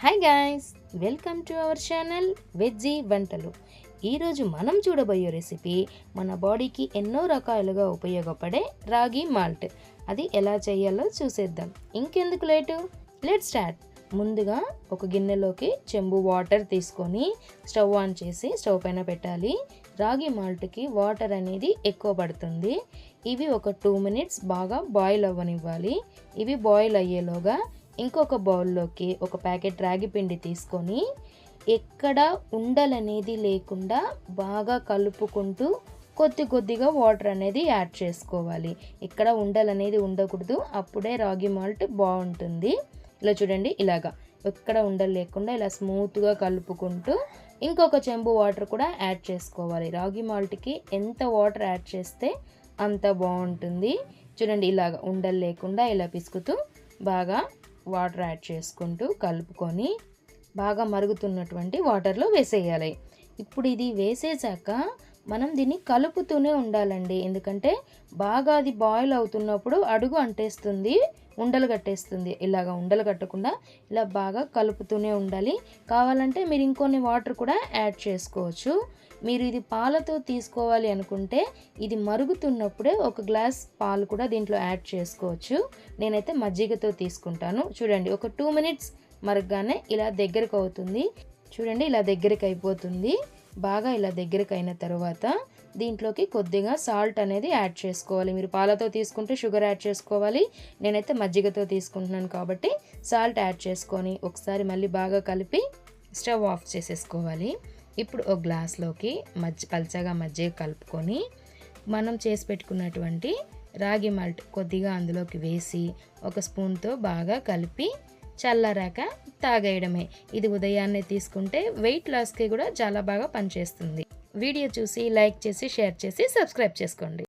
Hi guys, welcome to our channel veggie వంటలు. ఈరోజు మనం చూడబోయే రెసిపీ మన బాడీకి ఎన్నో రకాలుగా ఉపయోగపడే రాగి మాల్ట్. అది ఎలా చేయాలో చూసేద్దాం. ఇంకెందుకు లేటు, లెట్స్ స్టార్ట్. ముందుగా ఒక గిన్నెలోకి చెంబు వాటర్ తీసుకొని స్టవ్ ఆన్ చేసి స్టవ్ పైన పెట్టాలి. రాగి మాల్ట్కి వాటర్ అనేది ఎక్కువ పడుతుంది. ఇవి ఒక 2 minutes బాగా బాయిల్ అవ్వనివ్వాలి. ఇవి బాయిల్ అయ్యేలోగా ఇంకొక బౌల్లోకి ఒక ప్యాకెట్ రాగి పిండి తీసుకొని ఎక్కడ ఉండలనేది లేకుండా బాగా కలుపుకుంటూ కొద్ది కొద్దిగా వాటర్ అనేది యాడ్ చేసుకోవాలి. ఇక్కడ ఉండలనేది ఉండకూడదు, అప్పుడే రాగి మాల్ట్ బాగుంటుంది. ఇలా చూడండి, ఇలాగా ఎక్కడ ఉండలు లేకుండా ఇలా స్మూత్గా కలుపుకుంటూ ఇంకొక చెంబు వాటర్ కూడా యాడ్ చేసుకోవాలి. రాగి మాల్ట్కి ఎంత వాటర్ యాడ్ చేస్తే అంత బాగుంటుంది. చూడండి, ఇలాగ ఉండలు లేకుండా ఇలా పిసుకుతూ బాగా వాటర్ యాడ్ చేసుకుంటూ కలుపుకొని బాగా మరుగుతున్నటువంటి వాటర్లో వేసేయాలి. ఇప్పుడు ఇది వేసేసాక మనం దీన్ని కలుపుతూనే ఉండాలండి. ఎందుకంటే బాగా అది బాయిల్ అవుతున్నప్పుడు అడుగు అంటేస్తుంది, ఉండలు కట్టేస్తుంది. ఇలాగ ఉండలు కట్టకుండా ఇలా బాగా కలుపుతూనే ఉండాలి. కావాలంటే మీరు ఇంకొన్ని వాటర్ కూడా యాడ్ చేసుకోవచ్చు. మీరు ఇది పాలతో తీసుకోవాలి అనుకుంటే ఇది మరుగుతున్నప్పుడే ఒక గ్లాస్ పాలు కూడా దీంట్లో యాడ్ చేసుకోవచ్చు. నేనైతే మజ్జిగతో తీసుకుంటాను. చూడండి, ఒక 2 minutes మరగగానే ఇలా దగ్గరకు అవుతుంది. చూడండి, ఇలా దగ్గరికి అయిపోతుంది. బాగా ఇలా దగ్గరికి అయిన తర్వాత దీంట్లోకి కొద్దిగా సాల్ట్ అనేది యాడ్ చేసుకోవాలి. మీరు పాలతో తీసుకుంటే షుగర్ యాడ్ చేసుకోవాలి. నేనైతే మజ్జిగతో తీసుకుంటున్నాను కాబట్టి సాల్ట్ యాడ్ చేసుకొని ఒకసారి మళ్ళీ బాగా కలిపి స్టవ్ ఆఫ్ చేసేసుకోవాలి. ఇప్పుడు ఒక గ్లాస్లోకి పల్చగా మజ్జిగ కలుపుకొని మనం చేసి పెట్టుకున్నటువంటి రాగి మాల్ట్ కొద్దిగా అందులోకి వేసి ఒక స్పూన్తో బాగా కలిపి చల్లారాక తాగేయడమే. ఇది ఉదయాన్నే తీసుకుంటే వెయిట్ లాస్కి కూడా చాలా బాగా పనిచేస్తుంది. వీడియో చూసి లైక్ చేసి షేర్ చేసి సబ్స్క్రైబ్ చేసుకోండి.